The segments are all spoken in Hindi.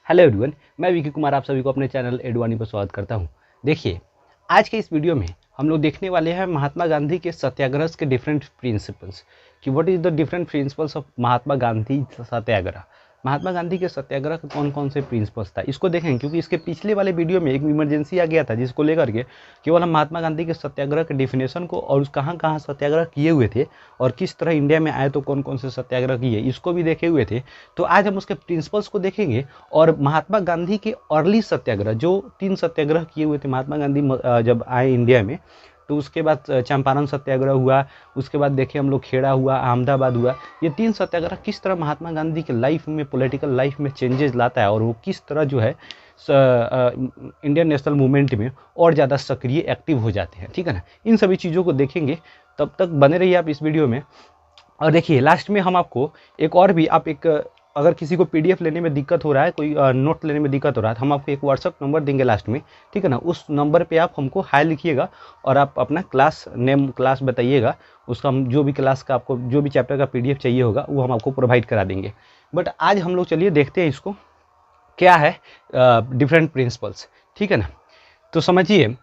हेलो एवरीवन, मैं विकी कुमार आप सभी को अपने चैनल एडवानी पर स्वागत करता हूं। देखिए, आज के इस वीडियो में हम लोग देखने वाले हैं महात्मा गांधी के सत्याग्रह के डिफरेंट प्रिंसिपल्स कि what is the different principles of Mahatma Gandhi satyagraha. Mahatma Gandhi के सत्याग्रह के कौन कौन से प्रिंसिपल्स था इसको देखेंगे, क्योंकि इसके पिछले वाले वीडियो में एक इमरजेंसी आ गया था जिसको लेकर के केवल हम महात्मा गांधी के सत्याग्रह के डिफिनेशन को और कहाँ कहाँ सत्याग्रह किए हुए थे और किस तरह इंडिया में आए तो कौन कौन से सत्याग्रह किए इसको भी देखे हुए थे। तो आज हम उसके प्रिंसिपल्स को देखेंगे और महात्मा गांधी के अर्ली सत्याग्रह जो 3 सत्याग्रह किए हुए थे महात्मा गांधी जब आए इंडिया में, तो उसके बाद चंपारण सत्याग्रह हुआ, उसके बाद देखिए हम लोग खेड़ा हुआ, अहमदाबाद हुआ। ये 3 सत्याग्रह किस तरह महात्मा गांधी के लाइफ में, पॉलिटिकल लाइफ में चेंजेस लाता है और वो किस तरह जो है इंडियन नेशनल मूवमेंट में और ज़्यादा सक्रिय एक्टिव हो जाते हैं। ठीक है ना, इन सभी चीज़ों को देखेंगे, तब तक बने रहिए आप इस वीडियो में। और देखिए लास्ट में हम आपको एक और भी, आप एक अगर किसी को पीडीएफ लेने में दिक्कत हो रहा है, कोई नोट लेने में दिक्कत हो रहा है, तो हम आपको एक व्हाट्सअप नंबर देंगे लास्ट में। ठीक है ना, उस नंबर पे आप हमको हाय लिखिएगा और आप अपना क्लास नेम, क्लास बताइएगा, उसका हम जो भी क्लास का आपको जो भी चैप्टर का पीडीएफ चाहिए होगा वो हम आपको प्रोवाइड करा देंगे। बट आज हम लोग चलिए देखते हैं इसको क्या है डिफरेंट प्रिंसिपल्स। ठीक है ना, तो समझिए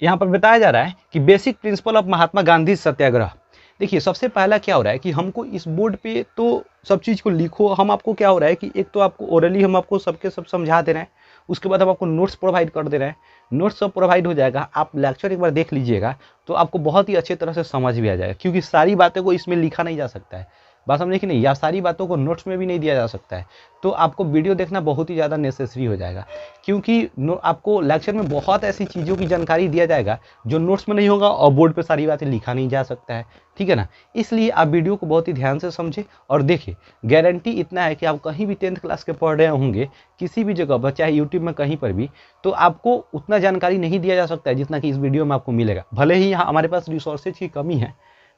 यहाँ पर बताया जा रहा है कि basic principle of Mahatma Gandhi सत्याग्रह। देखिए सबसे पहला क्या हो रहा है कि हमको इस बोर्ड पे तो सब चीज़ को लिखो, हम आपको क्या हो रहा है कि एक तो आपको ओरली हम आपको सबके सब समझा दे रहे हैं, उसके बाद हम आपको नोट्स प्रोवाइड कर दे रहे हैं। नोट्स सब प्रोवाइड हो जाएगा, आप लेक्चर एक बार देख लीजिएगा तो आपको बहुत ही अच्छे तरह से समझ भी आ जाएगा, क्योंकि सारी बातें को इसमें लिखा नहीं जा सकता है, बात समझे कि नहीं, या सारी बातों को नोट्स में भी नहीं दिया जा सकता है। तो आपको वीडियो देखना बहुत ही ज़्यादा नेसेसरी हो जाएगा, क्योंकि आपको लेक्चर में बहुत ऐसी चीज़ों की जानकारी दिया जाएगा जो नोट्स में नहीं होगा और बोर्ड पे सारी बातें लिखा नहीं जा सकता है। ठीक है ना, इसलिए आप वीडियो को बहुत ही ध्यान से समझें और देखिए। गारंटी इतना है कि आप कहीं भी 10th क्लास के पढ़ रहे होंगे किसी भी जगह पर, चाहे यूट्यूब में कहीं पर भी, तो आपको उतना जानकारी नहीं दिया जा सकता है जितना कि इस वीडियो में आपको मिलेगा। भले ही यहाँ हमारे पास रिसोर्सेज की कमी है,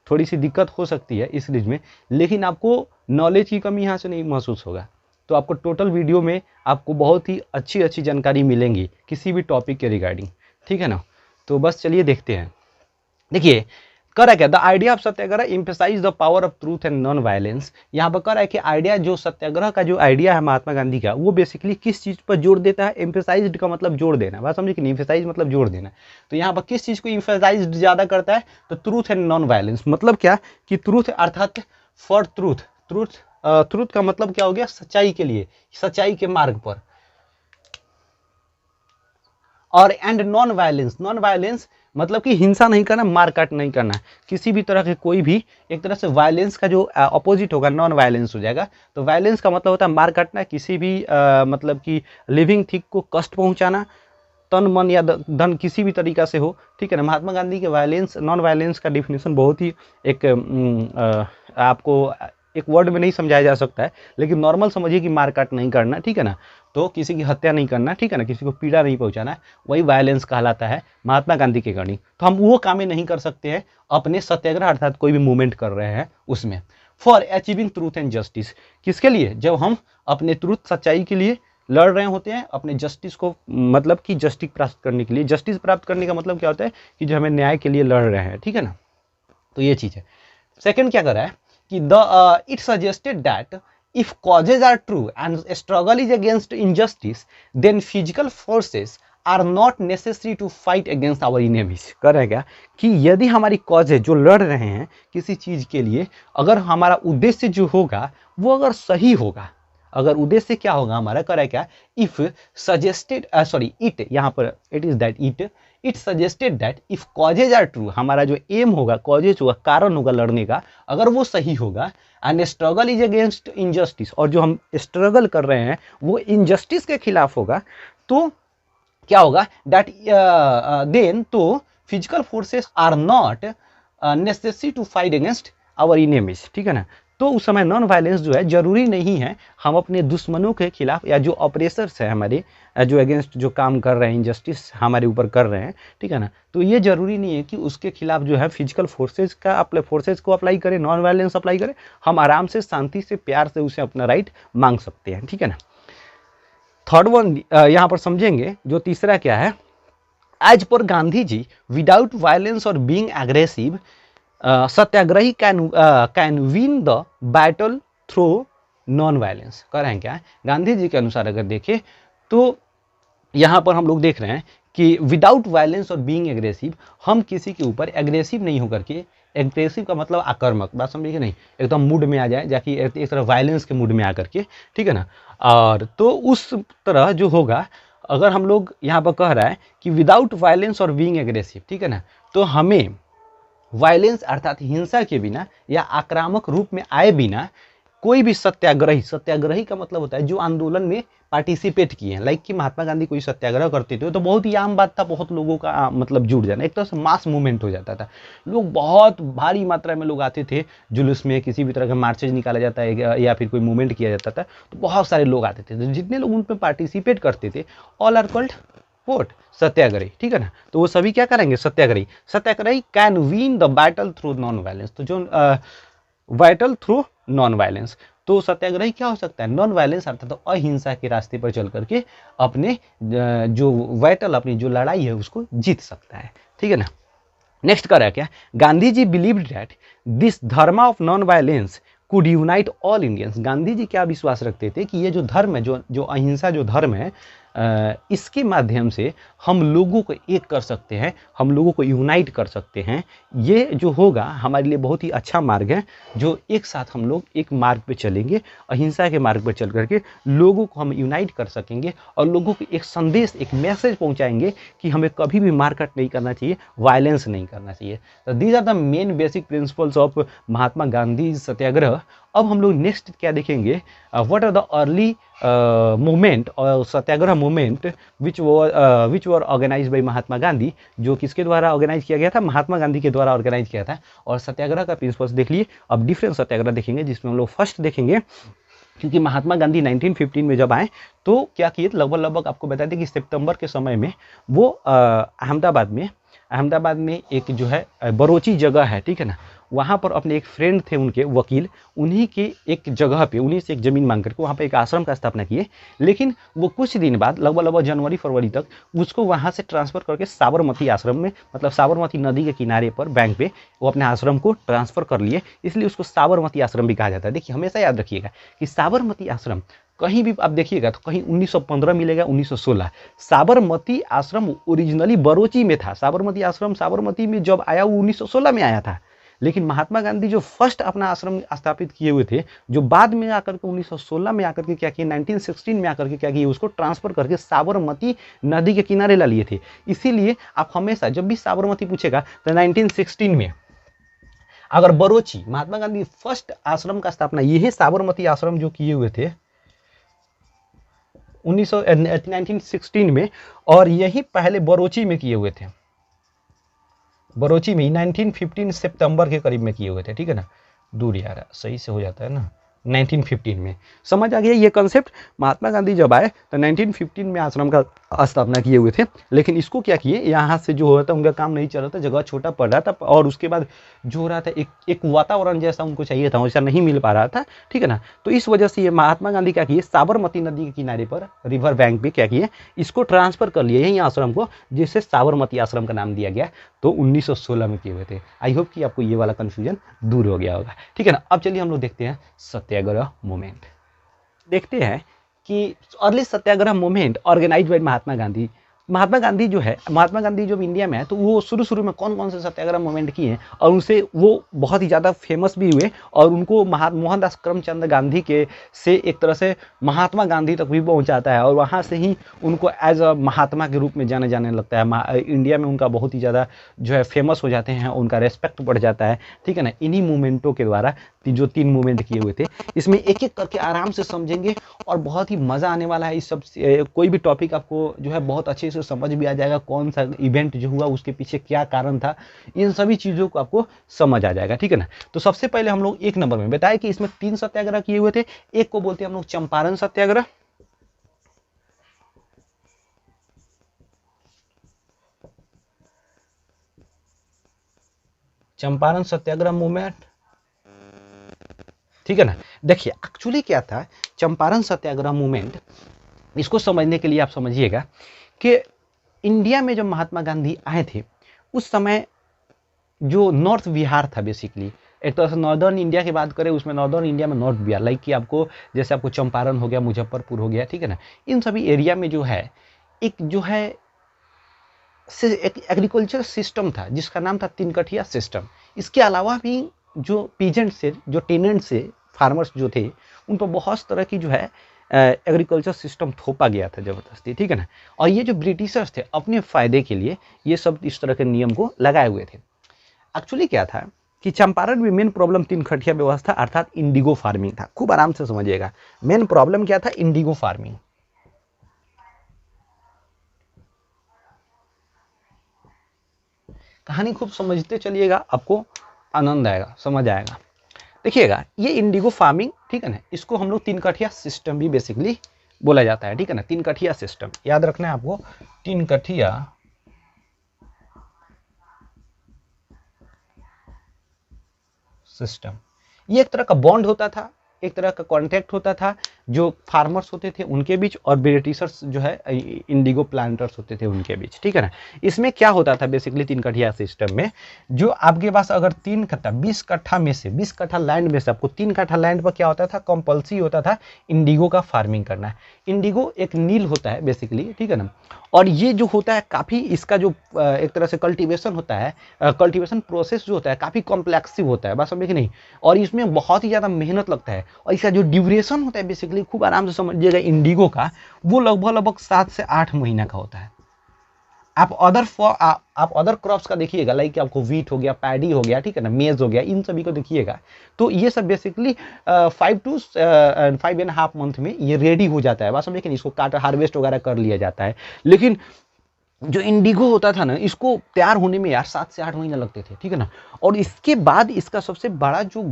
थोड़ी सी दिक्कत हो सकती है इस चीज़ में, लेकिन आपको नॉलेज की कमी यहाँ से नहीं महसूस होगा। तो आपको टोटल वीडियो में आपको बहुत ही अच्छी अच्छी जानकारी मिलेंगी किसी भी टॉपिक के रिगार्डिंग। ठीक है ना, तो बस चलिए देखते हैं। देखिए करा क्या, the idea of satyagraha emphasize the power of truth and non violence. यहाँ पर करा है कि आइडिया, जो सत्याग्रह का जो आइडिया है महात्मा गांधी का, वो बेसिकली किस चीज़ पर जोर देता है। एम्फेसाइज्ड का मतलब जोर देना, बात समझे कि नहीं, एम्फेसाइज मतलब जोर देना। तो यहाँ पर किस चीज़ को एम्फेसाइज ज़्यादा करता है, तो ट्रूथ एंड नॉन वायलेंस। मतलब क्या कि ट्रूथ अर्थात फॉर ट्रूथ, ट्रूथ का मतलब क्या हो गया, सच्चाई के लिए, सच्चाई के मार्ग पर। और and non violence, non violence मतलब कि हिंसा नहीं करना, मारकाट नहीं करना, किसी भी तरह के कोई भी, एक तरह से वायलेंस का जो अपोजिट होगा नॉन वायलेंस हो जाएगा। तो वायलेंस का मतलब होता है मार काटना, किसी भी मतलब कि लिविंग थिंग को कष्ट पहुंचाना, तन मन या धन किसी भी तरीका से हो। ठीक है ना, महात्मा गांधी के वायलेंस, नॉन वायलेंस का डिफिनेशन बहुत ही एक आपको एक वर्ड में नहीं समझाया जा सकता है, लेकिन नॉर्मल समझिए कि मारकाट नहीं करना। ठीक है ना, तो किसी की हत्या नहीं करना, ठीक है ना, किसी को पीड़ा नहीं पहुंचाना, वही वायलेंस कहलाता है महात्मा गांधी के अकॉर्डिंग। तो हम वो कामें नहीं कर सकते हैं अपने सत्याग्रह अर्थात कोई भी मूवमेंट कर रहे हैं उसमें। For achieving truth and justice, किसके लिए, जब हम अपने ट्रूथ, सच्चाई के लिए लड़ रहे होते हैं, अपने जस्टिस को, मतलब कि जस्टिस प्राप्त करने के लिए। जस्टिस प्राप्त करने का मतलब क्या होता है कि जो हमें न्याय के लिए लड़ रहे हैं। ठीक है ना, तो ये चीज़ है। सेकेंड क्या कर रहा है कि it suggested that if causes are true and struggle is against injustice, then physical forces are not necessary to fight against our enemies। कर रहे क्या कि यदि हमारी कॉज है, जो लड़ रहे हैं किसी चीज के लिए, अगर हमारा उद्देश्य जो होगा वो अगर सही होगा, अगर उद्देश्य क्या होगा हमारा, कर रहा है क्या, इफ सजेस्टेड इट, यहाँ पर it is that it suggested that if causes are true, हमारा जो एम होगा, कॉजेज होगा, कारण होगा लड़ने का, अगर वो सही होगा, and struggle is against injustice, और जो हम स्ट्रगल कर रहे हैं वो इनजस्टिस के खिलाफ होगा, तो क्या होगा, दैट देन तो physical forces are not necessary to fight against our enemies. ठीक है ना, तो उस समय नॉन वायलेंस जो है जरूरी नहीं है, हम अपने दुश्मनों के खिलाफ या जो ऑपरेसर्स है हमारे, जो अगेंस्ट जो काम कर रहे हैं, इनजस्टिस हमारे ऊपर कर रहे हैं, ठीक है ना, तो ये जरूरी नहीं है कि उसके खिलाफ जो है फिजिकल फोर्सेज को अप्लाई करें, नॉन वायलेंस अप्लाई करें। हम आराम से, शांति से, प्यार से उसे अपना राइट मांग सकते हैं। ठीक है ना, थर्ड वन यहाँ पर समझेंगे, जो तीसरा क्या है, as per Gandhi ji without violence और being aggressive satyagrahi can win the battle through non violence. कह रहे हैं क्या, गांधी जी के अनुसार अगर देखें तो यहाँ पर हम लोग देख रहे हैं कि विदाउट वायलेंस और बीइंग एग्रेसिव, हम किसी के ऊपर एग्रेसिव नहीं होकर के, एग्रेसिव का मतलब आक्रामक, बात समझिए नहीं, एकदम मूड में आ जाए, जाकि एक तरह वायलेंस के मूड में आकर के, ठीक है ना। और तो उस तरह जो होगा, अगर हम लोग यहाँ पर कह रहा है कि विदाउट वायलेंस और बीइंग एग्रेसिव, ठीक है ना, तो हमें वायलेंस अर्थात हिंसा के बिना या आक्रामक रूप में आए बिना कोई भी सत्याग्रही, सत्याग्रही का मतलब होता है जो आंदोलन में पार्टिसिपेट किए हैं, लाइक कि महात्मा गांधी कोई सत्याग्रह करते थे तो बहुत ही आम बात था, बहुत लोगों का मतलब जुड़ जाना, एक तरह से मास मूवमेंट हो जाता था, लोग बहुत भारी मात्रा में लोग आते थे जुलूस में, किसी भी तरह का मार्चेज निकाला जाता है या फिर कोई मूवमेंट किया जाता था तो बहुत सारे लोग आते थे, तो जितने लोग उनमें पार्टिसिपेट करते थे ऑल आर कॉल्ड वोट सत्याग्रही, ठीक है ना। तो वो सभी क्या करेंगे, satyagrahi. Satyagrahi can win the battle through non violence, तो जो बैटल थ्रू नॉन वायलेंस, तो सत्याग्रही क्या हो सकता है, नॉन वायलेंस अर्थात तो अहिंसा के रास्ते पर चल करके अपने जो बैटल, अपनी जो लड़ाई है उसको जीत सकता है, ठीक है ना। नेक्स्ट कर रहा है क्या, Gandhi ji believed that this dharma of non violence could unite all Indians. Gandhi ji क्या विश्वास रखते थे कि ये जो धर्म है, जो अहिंसा जो धर्म है, इसके माध्यम से हम लोगों को एक कर सकते हैं, हम लोगों को यूनाइट कर सकते हैं। ये जो होगा हमारे लिए बहुत ही अच्छा मार्ग है, जो एक साथ हम लोग एक मार्ग पे चलेंगे, अहिंसा के मार्ग पर चल करके लोगों को हम यूनाइट कर सकेंगे और लोगों को एक संदेश, एक मैसेज पहुंचाएंगे कि हमें कभी भी मारकाट नहीं करना चाहिए, वायलेंस नहीं करना चाहिए। तो these are the main basic principles of Mahatma Gandhi satyagraha. अब हम लोग नेक्स्ट क्या देखेंगे, what are the early movement और satyagraha movement which were organise by Mahatma Gandhi, जो किसके द्वारा ऑर्गेनाइज किया गया था, महात्मा गांधी के द्वारा ऑर्गेनाइज किया था। और सत्याग्रह का प्रिंसिपल्स देख लिए। अब डिफरेंट सत्याग्रह देखेंगे, जिसमें हम लोग फर्स्ट देखेंगे, क्योंकि महात्मा गांधी 1915 में जब आए तो क्या किए, लगभग आपको बता दें कि सितंबर के समय में वो अहमदाबाद में एक जो है बरोची जगह है, ठीक है ना, वहाँ पर अपने एक फ्रेंड थे उनके वकील, उन्हीं के एक जगह पे, उन्हीं से एक ज़मीन मांग करके वहाँ पे एक आश्रम का स्थापना किए। लेकिन वो कुछ दिन बाद, लगभग जनवरी फरवरी तक, उसको वहाँ से ट्रांसफ़र करके साबरमती आश्रम में, मतलब साबरमती नदी के किनारे पर बैंक पे वो अपने आश्रम को ट्रांसफ़र कर लिए, इसलिए उसको साबरमती आश्रम भी कहा जाता है। देखिए हमेशा याद रखिएगा कि साबरमती आश्रम कहीं भी आप देखिएगा तो कहीं 1915 मिलेगा, 1916। साबरमती आश्रम ओरिजिनली बरोची में था। साबरमती आश्रम साबरमती में जब आया वो 1916 में आया था, लेकिन महात्मा गांधी जो फर्स्ट अपना आश्रम स्थापित किए हुए थे, जो बाद में आकर के 1916 में आकर के क्या किए, 1916 में आकर के क्या किए, उसको ट्रांसफर करके साबरमती नदी के किनारे ला लिए थे। इसीलिए आप हमेशा जब भी साबरमती पूछेगा तो 1916 में, अगर बरोची, महात्मा गांधी फर्स्ट आश्रम का स्थापना यही साबरमती आश्रम जो किए हुए थे 1916 में, और यही पहले बरोची में किए हुए थे, बरोची में 1915 सितंबर के करीब में किए हुए थे, ठीक है ना, दूर यार सही से हो जाता है ना, 1915 में। समझ आ गया ये कंसेप्ट। महात्मा गांधी जब आए तो 1915 में आश्रम का स्थापना किए हुए थे, लेकिन इसको क्या किए, यहाँ से जो हो रहा था उनका काम नहीं चल रहा था, जगह छोटा पड़ रहा था, और उसके बाद जो हो रहा था एक वातावरण जैसा उनको चाहिए था वैसा नहीं मिल पा रहा था, ठीक है ना। तो इस वजह से ये महात्मा गांधी क्या किए, साबरमती नदी के किनारे पर रिवर बैंक पे क्या किए, इसको ट्रांसफर कर लिए यही आश्रम को, जिससे साबरमती आश्रम का नाम दिया गया। तो 1916 में किए हुए थे। आई होप कि आपको ये वाला कंफ्यूजन दूर हो गया होगा, ठीक है ना। अब चलिए हम लोग देखते हैं सत्याग्रह मूवमेंट। देखते हैं कि early Satyagraha movement organise by Mahatma Gandhi. महात्मा गांधी जो है, महात्मा गांधी जब इंडिया में है तो वो शुरू में कौन कौन से सत्याग्रह मूवमेंट किए हैं, और उनसे वो बहुत ही ज़्यादा फेमस भी हुए, और उनको मोहनदास करमचंद गांधी के से एक तरह से महात्मा गांधी तक भी पहुंचाता है, और वहाँ से ही उनको एज अ महात्मा के रूप में जाने जाने लगता है। इंडिया में उनका बहुत ही ज़्यादा जो है फेमस हो जाते हैं, उनका रेस्पेक्ट बढ़ जाता है, ठीक है ना। इन्हीं मूवमेंटों के द्वारा जो 3 मूवमेंट किए हुए थे, इसमें एक एक करके आराम से समझेंगे और बहुत ही मज़ा आने वाला है। इस सब कोई भी टॉपिक आपको जो है बहुत अच्छे से समझ भी आ जाएगा, कौन सा इवेंट जो हुआ उसके पीछे क्या कारण था, इन सभी चीज़ों को आपको समझ आ जाएगा, ठीक है ना। तो सबसे पहले हम लोग 1 नंबर में बताए कि इसमें 3 सत्याग्रह किए हुए थे। एक को बोलते हैं हम लोग चंपारण सत्याग्रह, चंपारण सत्याग्रह मूवमेंट, ठीक है ना। देखिए एक्चुअली क्या था चंपारण सत्याग्रह मूवमेंट, इसको समझने के लिए आप समझिएगा कि इंडिया में जब महात्मा गांधी आए थे उस समय जो नॉर्थ बिहार था, बेसिकली एक तरह से नॉर्दर्न इंडिया की बात करें, उसमें नॉर्दर्न इंडिया में नॉर्थ बिहार, लाइक कि आपको जैसे आपको चंपारण हो गया, मुजफ्फरपुर हो गया, ठीक है ना, इन सभी एरिया में जो है एक जो है एक एग्रीकल्चर सिस्टम था जिसका नाम था तीन कठिया सिस्टम। इसके अलावा भी जो पीजेंट से, जो टेनेंट से, फार्मर्स जो थे, उन पर बहुत तरह की जो है एग्रीकल्चर सिस्टम थोपा गया था जबरदस्ती, ठीक है ना। और ये जो ब्रिटिशर्स थे अपने फायदे के लिए ये सब इस तरह के नियम को लगाए हुए थे। एक्चुअली क्या था कि चंपारण में मेन प्रॉब्लम तीन कठिया व्यवस्था अर्थात इंडिगो फार्मिंग था। खूब आराम से समझिएगा, मेन प्रॉब्लम क्या था, इंडिगो फार्मिंग। कहानी खूब समझते चलिएगा, आपको आनंद आएगा, समझ आएगा। देखिएगा, ये इंडिगो फार्मिंग, ठीक है ना, इसको हम लोग तीन कठिया सिस्टम भी बेसिकली बोला जाता है, ठीक है ना। तीन कठिया सिस्टम याद रखना है आपको, तीन कठिया सिस्टम। ये एक तरह का बॉन्ड होता था, एक तरह का कॉन्ट्रैक्ट होता था जो फार्मर्स होते थे उनके बीच और ब्रिटिशर्स जो है इंडिगो प्लांटर्स होते थे उनके बीच, ठीक है ना। इसमें क्या होता था बेसिकली तीन कठिया सिस्टम में, जो आपके पास अगर 3 कट्ठा 20 कट्ठा में से 20 कट्ठा लैंड में से आपको 3 कट्ठा लैंड पर क्या होता था, कंपल्सरी होता था इंडिगो का फार्मिंग करना है। इंडिगो एक नील होता है बेसिकली, ठीक है ना। और ये जो होता है काफ़ी, इसका जो एक तरह से कल्टीवेशन होता है, कल्टीवेशन प्रोसेस जो होता है काफ़ी कॉम्प्लेक्सिव होता है, बात समझे कि नहीं। और इसमें बहुत ही ज़्यादा मेहनत लगता है, और इसका जो ड्यूरेशन होता है बेसिकली, खूब आराम से समझिएगा, इंडिगो का वो लगभग 7 से 8 महीना का होता है। आप अदर क्रॉप्स का देखिएगा, लाइक आपको वीट हो गया, पैडी हो गया, ठीक है ना, मेज हो गया, इन सभी को देखिएगा तो ये सब बेसिकली 5 to 5.5 मंथ में ये रेडी हो जाता है, बात समझे कि नहीं। इसको काट हार्वेस्ट वगैरह कर लिया जाता है। लेकिन जो इंडिगो होता था ना, इसको तैयार होने में यार 7 से 8 महीने लगते थे, ठीक है ना। और इसके बाद इसका सबसे बड़ा जो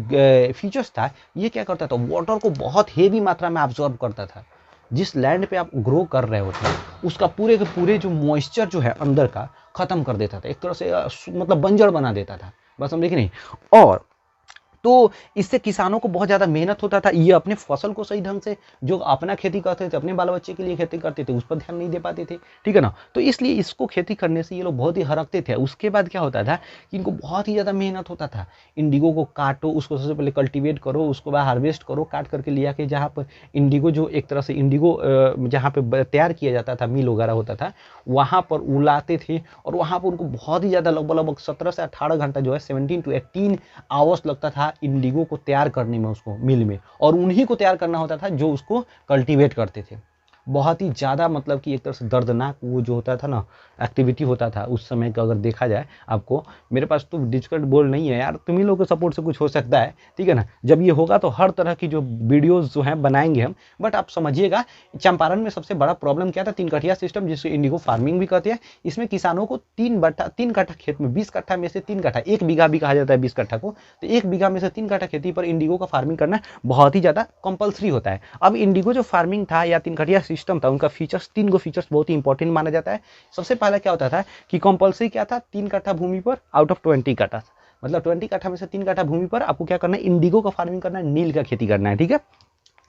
फीचर्स था, ये क्या करता था, वाटर को बहुत हेवी मात्रा में ऑब्जॉर्ब करता था। जिस लैंड पे आप ग्रो कर रहे होते हैं उसका पूरे के पूरे जो मॉइस्चर जो है अंदर का खत्म कर देता था, एक तरह से मतलब बंजर बना देता था, बस समझे कि नहीं। और तो इससे किसानों को बहुत ज़्यादा मेहनत होता था, ये अपने फसल को सही ढंग से, जो अपना खेती करते थे, अपने बाल बच्चे के लिए खेती करते थे, उस पर ध्यान नहीं दे पाते थे, ठीक है ना। तो इसलिए इसको खेती करने से ये लोग बहुत ही हरकते थे। उसके बाद क्या होता था कि इनको बहुत ही ज़्यादा मेहनत होता था। इंडिगो को काटो, उसको सबसे पहले कल्टीवेट करो, उसको बाद हार्वेस्ट करो, काट करके लिया के जहाँ पर इंडिगो, जो एक तरह से इंडिगो जहाँ पर तैयार किया जाता था, मिल वगैरह होता था, वहाँ पर उलाते थे। और वहाँ पर उनको बहुत ही ज़्यादा लगभग 17 से 18 घंटा जो है 17 to 18 आवर्स लगता था इंडिगो को तैयार करने में, उसको मिल में। और उन्हीं को तैयार करना होता था जो उसको कल्टीवेट करते थे। बहुत ही ज़्यादा मतलब कि एक तरह से दर्दनाक वो जो होता था ना, एक्टिविटी होता था उस समय का। अगर देखा जाए आपको, मेरे पास तो डिजिटल बोर्ड नहीं है यार, तुम ही लोगों के सपोर्ट से कुछ हो सकता है, ठीक है ना। जब ये होगा तो हर तरह की जो वीडियोज़ जो हैं बनाएंगे हम। बट आप समझिएगा, चंपारण में सबसे बड़ा प्रॉब्लम क्या था, तीन कठिया सिस्टम, जिसको इंडिगो फार्मिंग भी कहते हैं। इसमें किसानों को 3 कट्ठा खेत में, 20 कट्ठा में से 3 कट्ठा, 1 बीघा भी कहा जाता है 20 कट्ठा को, तो 1 बीघा में से 3 कट्ठा खेती पर इंडिगो का फार्मिंग करना बहुत ही ज़्यादा कंपल्सरी होता है। अब इंडिगो जो फार्मिंग था या तीन कठिया सिस्टम था, उनका फीचर्स, 3 गो फीचर्स बहुत ही इंपॉर्टेंट माना जाता है। सबसे पहला क्या होता था कि कंपल्सरी क्या था, 3 कट्ठा भूमि पर आउट ऑफ 20 कट्ठा, मतलब 20 कट्ठा में से 3 कट्ठा भूमि पर आपको क्या करना है, इंडिगो का फार्मिंग करना है, नील का खेती करना है, ठीक है।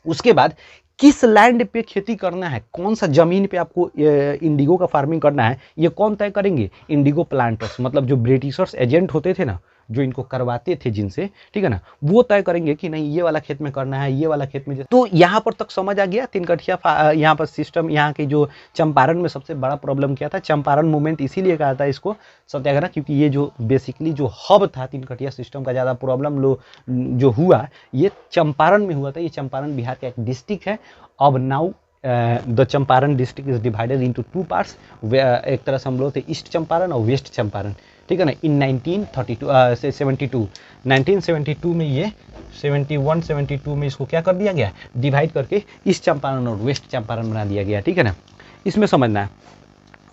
उसके बाद किस लैंड पे खेती करना है, कौन सा जमीन पे आपको इंडिगो का फार्मिंग करना है, ये कौन तय करेंगे, इंडिगो प्लांटर्स, मतलब जो ब्रिटिशर्स एजेंट होते थे ना, जो इनको करवाते थे जिनसे, ठीक है ना, वो तय करेंगे कि नहीं ये वाला खेत में करना है, ये वाला खेत में। तो यहाँ पर तक समझ आ गया तीन कठिया यहाँ पर सिस्टम। यहाँ की जो चंपारण में सबसे बड़ा प्रॉब्लम क्या था, चंपारण मूवमेंट इसीलिए कहा था इसको सत्याग्रह, क्योंकि ये जो बेसिकली जो हब था तीन कठिया सिस्टम का, ज़्यादा प्रॉब्लम जो हुआ ये चंपारण में हुआ था। ये चंपारण बिहार का एक डिस्ट्रिक्ट है। अब now the Champaran district is divided into 2 parts. एक तरह से हम लोग थे ईस्ट चंपारण और वेस्ट चंपारण, ठीक है ना। इन 1972 में ये 72 में इसको क्या कर दिया गया, डिवाइड करके ईस्ट चंपारण और वेस्ट चंपारण बना दिया गया, ठीक है ना। इसमें समझना है।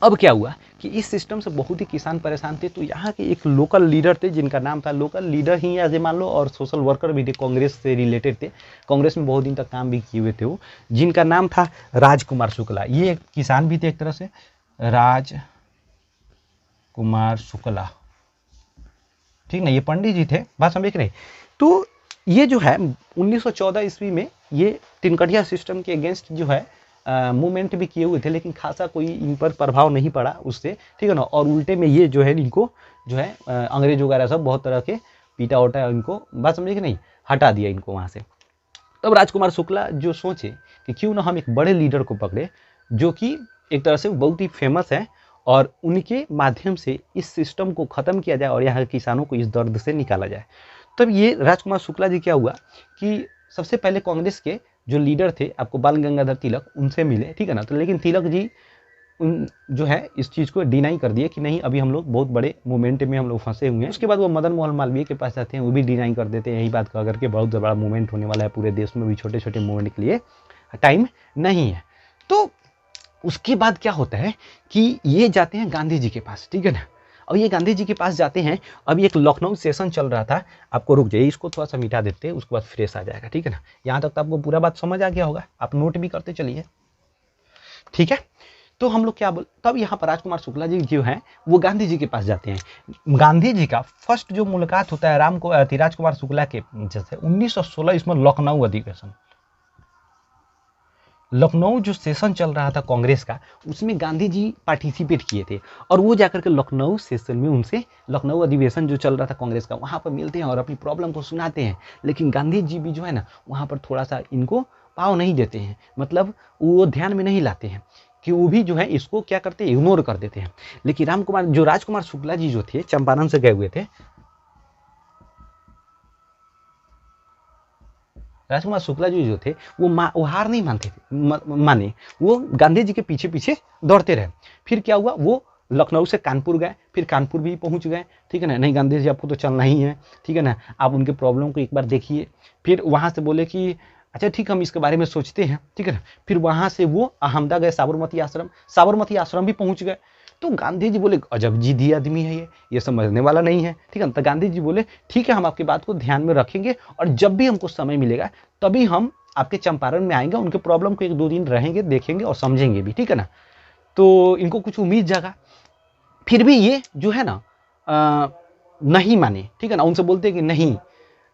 अब क्या हुआ कि इस सिस्टम से बहुत ही किसान परेशान थे। तो यहाँ के एक लोकल लीडर थे जिनका नाम था, लोकल लीडर ही ऐसे मान लो, और सोशल वर्कर भी थे, कांग्रेस से रिलेटेड थे, कांग्रेस में बहुत दिन तक काम भी किए हुए थे वो, जिनका नाम था राजकुमार शुक्ला। ये एक किसान भी थे एक तरह से, राजकुमार शुक्ला, ठीक ना, ये पंडित जी थे, बात समझ रहे। तो ये जो है 1914 ईस्वी में ये तिनकटिया सिस्टम के अगेंस्ट जो है मूवमेंट भी किए हुए थे, लेकिन खासा कोई इन पर प्रभाव नहीं पड़ा उससे, ठीक है ना। और उल्टे में ये जो है इनको जो है अंग्रेज वगैरह सब बहुत तरह के पीटा उटा इनको, बात समझे कि नहीं, हटा दिया इनको वहाँ से। तब राजकुमार शुक्ला जो सोचे कि क्यों ना हम एक बड़े लीडर को पकड़े जो कि एक तरह से बहुत ही फेमस है और उनके माध्यम से इस सिस्टम को ख़त्म किया जाए और यहाँ के किसानों को इस दर्द से निकाला जाए। तब ये राजकुमार शुक्ला जी क्या हुआ कि सबसे पहले कांग्रेस के जो लीडर थे आपको बाल गंगाधर तिलक, उनसे मिले, ठीक है ना। तो लेकिन तिलक जी उन जो है इस चीज़ को डिनाई कर दिए कि नहीं, अभी हम लोग बहुत बड़े मूवमेंट में हम लोग फंसे हुए हैं। उसके बाद वो मदन मोहन मालवीय के पास जाते हैं, वो भी डिनाई कर देते हैं, यही बात कह करके बहुत बड़ा मूवमेंट होने वाला है पूरे देश में, भी छोटे छोटे मूवमेंट के लिए टाइम नहीं है। तो उसके बाद क्या होता है कि ये जाते हैं गांधी जी के पास, ठीक है ना। और ये गांधी जी के पास जाते हैं, अभी एक लखनऊ सेशन चल रहा था, आपको रुक जाइए, इसको थोड़ा सा मिटा देते हैं, उसके बाद फ्रेश आ जाएगा, ठीक है ना। यहाँ तक तो आपको पूरा बात समझ आ गया होगा, आप नोट भी करते चलिए, ठीक है। तो हम लोग क्या बोल, तब यहाँ पर राजकुमार शुक्ला जी जो है वो गांधी जी के पास जाते हैं। गांधी जी का फर्स्ट जो मुलाकात होता है राजकुमार शुक्ला के जैसे 1916 इसमें लखनऊ अधिवेशन, लखनऊ जो सेशन चल रहा था कांग्रेस का, उसमें गांधी जी पार्टिसिपेट किए थे और वो जाकर के लखनऊ सेशन में उनसे, लखनऊ अधिवेशन जो चल रहा था कांग्रेस का, वहाँ पर मिलते हैं और अपनी प्रॉब्लम को सुनाते हैं। लेकिन गांधी जी भी जो है ना वहाँ पर थोड़ा सा इनको पाव नहीं देते हैं, मतलब वो ध्यान में नहीं लाते हैं कि वो भी जो है इसको क्या करते हैं, इग्नोर कर देते हैं। लेकिन राजकुमार शुक्ला जी जो थे, चंपारण से गए हुए थे, राजकुमार शुक्ला जी जो थे वो हार नहीं मानते थे, माने वो गांधी जी के पीछे पीछे दौड़ते रहे। फिर क्या हुआ, वो लखनऊ से कानपुर गए, फिर कानपुर भी पहुंच गए, ठीक है ना। नहीं गांधी जी आपको तो चलना ही है, ठीक है ना, आप उनके प्रॉब्लम को एक बार देखिए। फिर वहाँ से बोले कि अच्छा ठीक, हम इसके बारे में सोचते हैं, ठीक है ना। फिर वहाँ से वो अहमदा गए, साबरमती आश्रम भी पहुँच गए। तो गांधी जी बोले अजब जिद्दी आदमी है ये समझने वाला नहीं है, ठीक है। तो गांधी जी बोले ठीक है, हम आपकी बात को ध्यान में रखेंगे और जब भी हमको समय मिलेगा तभी हम आपके चंपारण में आएंगे, उनके प्रॉब्लम को 1-2 दिन रहेंगे, देखेंगे और समझेंगे भी, ठीक है ना। तो इनको कुछ उम्मीद जागा। फिर भी ये जो है ना नहीं माने, ठीक है ना। उनसे बोलते हैं कि नहीं,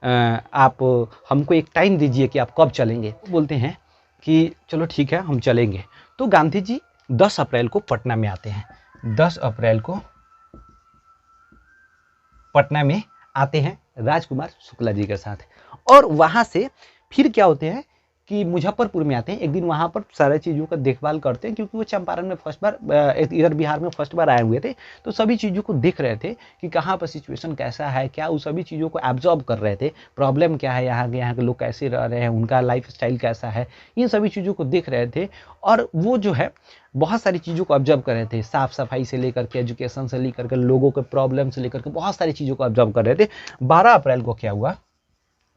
आप हमको एक टाइम दीजिए कि आप कब चलेंगे। तो बोलते हैं कि चलो ठीक है, हम चलेंगे। तो गांधी जी 10 अप्रैल को पटना में आते हैं, 10 अप्रैल को पटना में आते हैं राजकुमार शुक्ला जी के साथ। और वहाँ से फिर क्या होते हैं कि मुजफ्फरपुर में आते हैं। एक दिन वहाँ पर सारी चीज़ों का देखभाल करते हैं, क्योंकि वो चंपारण में फर्स्ट बार, इधर बिहार में फर्स्ट बार आए हुए थे, तो सभी चीज़ों को देख रहे थे कि कहाँ पर सिचुएशन कैसा है, क्या उस सभी चीज़ों को एब्जॉर्ब कर रहे थे, प्रॉब्लम क्या है, यहाँ के लोग कैसे रह रहे हैं, उनका लाइफ स्टाइल कैसा है, इन सभी चीज़ों को देख रहे थे। और वो जो है बहुत सारी चीज़ों को ऑब्जर्व कर रहे थे, साफ सफाई से लेकर के, एजुकेशन से लेकर के, लोगों के प्रॉब्लम से लेकर के, बहुत सारी चीज़ों को ऑब्जर्व कर रहे थे। 12 अप्रैल को क्या हुआ,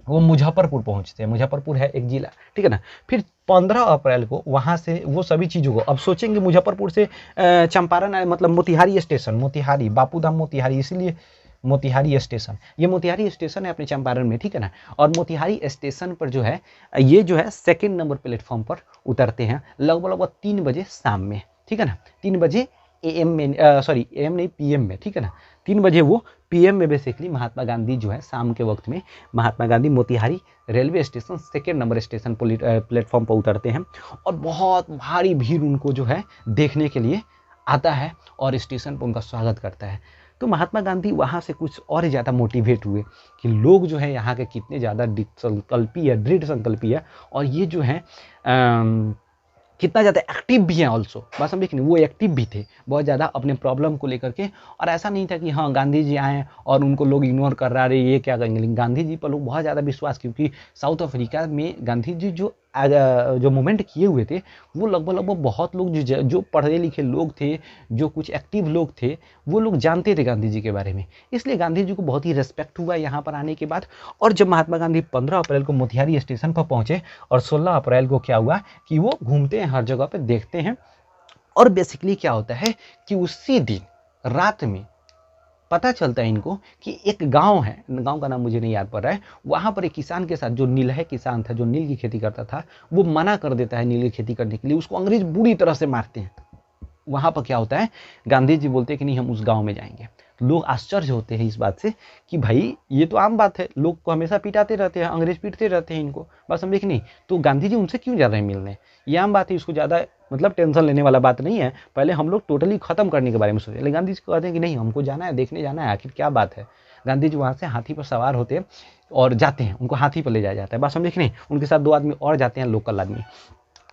वो मुजफ्फरपुर पहुंचते हैं, मुजफ्फरपुर है एक जिला, ठीक है ना। फिर 15 अप्रैल को वहाँ से वो सभी चीज़ों को, अब सोचेंगे मुजफ्फरपुर से चंपारण आए, मतलब मोतिहारी स्टेशन, मोतिहारी बापूधाम मोतिहारी, इसीलिए मोतिहारी स्टेशन, ये मोतिहारी स्टेशन है अपने चंपारण में, ठीक है ना। और मोतिहारी स्टेशन पर जो है ये जो है 2nd नंबर प्लेटफॉर्म पर उतरते हैं लगभग 3 बजे शाम में, ठीक है ना। 3 बजे AM में, सॉरी AM नहीं PM में, ठीक है ना। 3 बजे वो PM में बेसिकली महात्मा गांधी जो है शाम के वक्त में Mahatma Gandhi Motihari railway station 2nd number station platform पर उतरते हैं और बहुत भारी भीड़ उनको जो है देखने के लिए आता है और स्टेशन पर उनका स्वागत करता है। तो महात्मा गांधी वहाँ से कुछ और ही ज़्यादा मोटिवेट हुए कि लोग जो है यहाँ के कितने ज़्यादा दृढ़ संकल्पी है और ये जो है कितना ज़्यादा एक्टिव भी है ऑल्सो, बात समझे कि नहीं, वो एक्टिव भी थे बहुत ज़्यादा अपने प्रॉब्लम को लेकर के। और ऐसा नहीं था कि हाँ गांधी जी आए और उनको लोग इग्नोर कर रहा है, ये क्या करेंगे, लेकिन गांधी जी पर लोग बहुत ज़्यादा विश्वास, क्योंकि साउथ अफ्रीका में गांधी जी जो मूवमेंट किए हुए थे वो लगभग बहुत लोग जो पढ़े लिखे लोग थे, जो कुछ एक्टिव लोग थे, वो लोग जानते थे गांधी जी के बारे में, इसलिए गांधी जी को बहुत ही रेस्पेक्ट हुआ यहाँ पर आने के बाद। और जब महात्मा गांधी 15 अप्रैल को मोतिहारी स्टेशन पर पहुँचे और 16 अप्रैल को क्या हुआ कि वो घूमते हैं, हर जगह पर देखते हैं। और बेसिकली क्या होता है कि उसी दिन रात में पता चलता है इनको कि एक गांव है, गांव का नाम मुझे नहीं याद पड़ रहा है, वहां पर एक किसान के साथ, जो नीलह किसान था, जो नील की खेती करता था, वो मना कर देता है नील की खेती करने के लिए, उसको अंग्रेज बुरी तरह से मारते हैं। वहां पर क्या होता है, गांधी जी बोलते हैं कि नहीं हम उस गांव में जाएंगे। लोग आश्चर्य होते हैं इस बात से कि भाई ये तो आम बात है, लोग को हमेशा पिटाते रहते हैं, अंग्रेज पीटते रहते हैं इनको, बस समझे कि नहीं, तो गांधी जी उनसे क्यों जा रहे हैं मिलने, ये आम बात है, इसको ज़्यादा मतलब टेंशन लेने वाला बात नहीं है। पहले हम लोग टोटली खत्म करने के बारे में सोचे, लेकिन गांधी जी कहते हैं कि नहीं हमको जाना है, देखने जाना है, आखिर क्या बात है। गांधी जी वहाँ से हाथी पर सवार होते हैं और जाते हैं, उनको हाथी पर ले जाया जाता है। बात समझे कि नहीं? उनके साथ 2 आदमी और जाते हैं, लोकल आदमी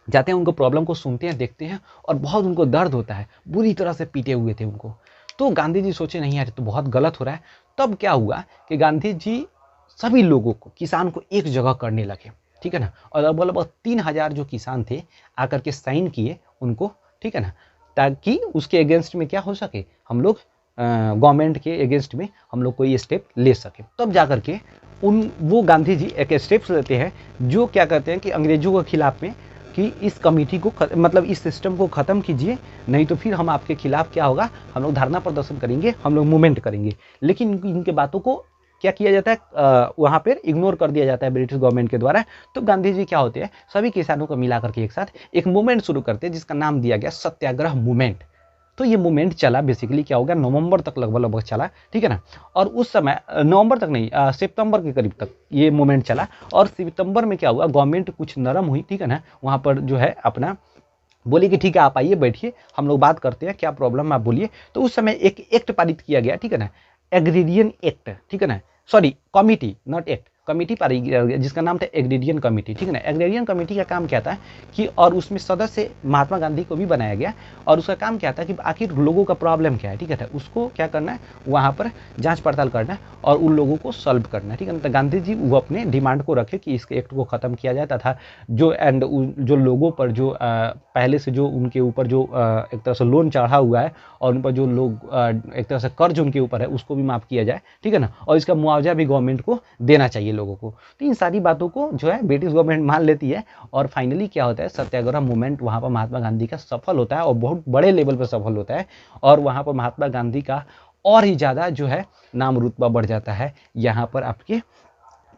जाते हैं, उनको प्रॉब्लम को सुनते हैं, देखते हैं और बहुत उनको दर्द होता है, बुरी तरह से पीटे हुए थे उनको। तो गांधी जी सोचे नहीं यार तो बहुत गलत हो रहा है। तब क्या हुआ कि गांधी जी सभी लोगों को, किसान को एक जगह करने लगे, ठीक है ना, और लगभग 3,000 जो किसान थे आकर के साइन किए उनको, ठीक है ना, ताकि उसके अगेंस्ट में क्या हो सके, हम लोग गवर्नमेंट के अगेंस्ट में हम लोग कोई स्टेप ले सके। तब जाकर के वो गांधी जी एक स्टेप्स लेते हैं जो क्या करते हैं कि अंग्रेजों के खिलाफ में कि इस कमेटी को मतलब इस सिस्टम को ख़त्म कीजिए, नहीं तो फिर हम आपके खिलाफ क्या होगा, हम लोग धरना प्रदर्शन करेंगे, हम लोग मूवमेंट करेंगे। लेकिन इनके बातों को क्या किया जाता है, वहाँ पर इग्नोर कर दिया जाता है ब्रिटिश गवर्नमेंट के द्वारा। तो गांधी जी क्या होते हैं, सभी किसानों को मिला करके एक साथ एक मूवमेंट शुरू करते हैं जिसका नाम दिया गया सत्याग्रह मूवमेंट। तो ये मूवमेंट चला, बेसिकली क्या हो गया, नवंबर तक लगभग चला, ठीक है ना। और उस समय नवंबर तक नहीं, सितंबर के करीब तक ये मूवमेंट चला। और सितंबर में क्या हुआ, गवर्नमेंट कुछ नरम हुई, ठीक है ना, वहाँ पर जो है अपना बोली कि ठीक है आप आइए बैठिए, हम लोग बात करते हैं, क्या प्रॉब्लम आप बोलिए। तो उस समय एक एक्ट पारित किया गया, ठीक है ना, एग्रीरियन एक्ट, ठीक है ना, sorry committee not act, committee पारित किया गया जिसका नाम था एग्रीरियन कमेटी, ठीक है ना। एग्रीरियन कमेटी का काम क्या था कि, और उसमें सदस्य महात्मा गांधी को भी बनाया गया, और उसका काम क्या था कि आखिर लोगों का प्रॉब्लम क्या है, ठीक है, उसको क्या करना है, वहाँ पर जांच पड़ताल करना है और उन लोगों को सॉल्व करना है, ठीक है ना। तो गांधी जी वो अपने डिमांड को रखे कि इस एक्ट को ख़त्म किया जाए, तथा जो लोगों पर जो पहले से जो उनके ऊपर जो एक तरह से लोन चढ़ा हुआ है और उन पर जो लोग एक तरह से कर्ज उनके ऊपर है उसको भी माफ़ किया जाए, ठीक है ना, और इसका मुआवजा भी गवर्नमेंट को देना चाहिए लोगों को। तो इन सारी बातों को जो है ब्रिटिश गवर्नमेंट मान लेती है और फाइनली क्या होता है, सत्याग्रह मूवमेंट वहाँ पर महात्मा गांधी का सफल होता है और बहुत बड़े लेवल पर सफल होता है। और वहाँ पर महात्मा गांधी का और ही ज़्यादा जो है नाम रुतबा बढ़ जाता है यहाँ पर आपके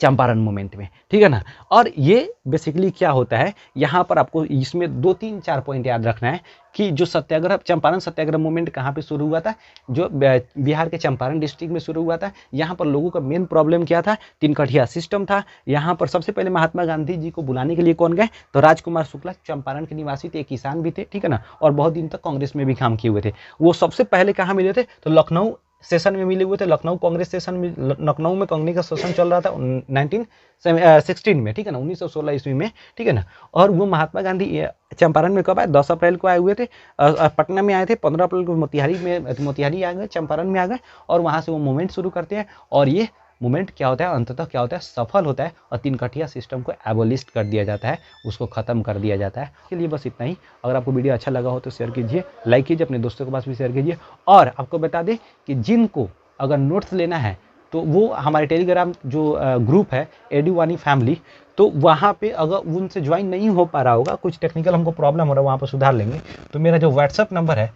चंपारण मूवमेंट में, ठीक है ना। और ये बेसिकली क्या होता है, यहाँ पर आपको इसमें 2-3-4 पॉइंट याद रखना है कि जो सत्याग्रह, चंपारण सत्याग्रह मूवमेंट कहाँ पे शुरू हुआ था, जो बिहार के चंपारण डिस्ट्रिक्ट में शुरू हुआ था। यहाँ पर लोगों का मेन प्रॉब्लम क्या था, 3 कठिया सिस्टम था। यहाँ पर सबसे पहले महात्मा गांधी जी को बुलाने के लिए कौन गए, तो राजकुमार शुक्ला चंपारण के निवासी थे, किसान भी थे, ठीक है ना, और बहुत दिन तक कांग्रेस में भी काम किए हुए थे। वो सबसे पहले कहाँ मिले थे, तो लखनऊ सेशन में मिले हुए थे, लखनऊ कांग्रेस सेशन में, लखनऊ में कांग्रेस का सेशन चल रहा था 1916 में, ठीक है ना, 1916 ईस्वी में, ठीक है ना। और वो महात्मा गांधी चंपारण में कब आए, 10 अप्रैल को आए हुए थे, पटना में आए थे, 15 अप्रैल को मोतिहारी आ गए, चंपारण में आ गए, और वहाँ से वो मूवमेंट शुरू करते हैं। और ये मूवमेंट क्या होता है, अंततः क्या होता है, सफल होता है और 3 कठिया सिस्टम को एबोलिस्ट कर दिया जाता है, उसको ख़त्म कर दिया जाता है। के लिए बस इतना ही। अगर आपको वीडियो अच्छा लगा हो तो शेयर कीजिए, लाइक कीजिए, अपने दोस्तों के पास भी शेयर कीजिए। और आपको बता दें कि जिनको अगर नोट्स लेना है तो वो हमारे टेलीग्राम जो ग्रुप है एडुवानी फैमिली, तो वहाँ पे अगर उनसे ज्वाइन नहीं हो पा रहा होगा, कुछ टेक्निकल हमको प्रॉब्लम हो रहा है, वहाँ पर सुधार लेंगे। तो मेरा जो व्हाट्सअप नंबर है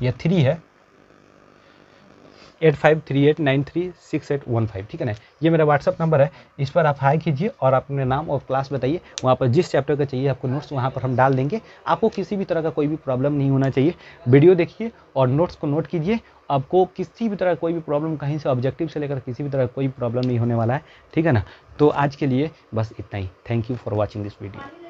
3 है 8538936815, ठीक है ना, ये मेरा व्हाट्सअप नंबर है। इस पर आप हाई कीजिए और अपने नाम और क्लास बताइए, वहाँ पर जिस चैप्टर का चाहिए आपको नोट्स वहाँ पर हम डाल देंगे। आपको किसी भी तरह का कोई भी प्रॉब्लम नहीं होना चाहिए, वीडियो देखिए और नोट्स को नोट कीजिए। आपको किसी भी तरह कोई भी प्रॉब्लम, कहीं से ऑब्जेक्टिव से लेकर किसी भी तरह कोई प्रॉब्लम नहीं होने वाला है, ठीक है ना। तो आज के लिए बस इतना ही। Thank you for watching this video.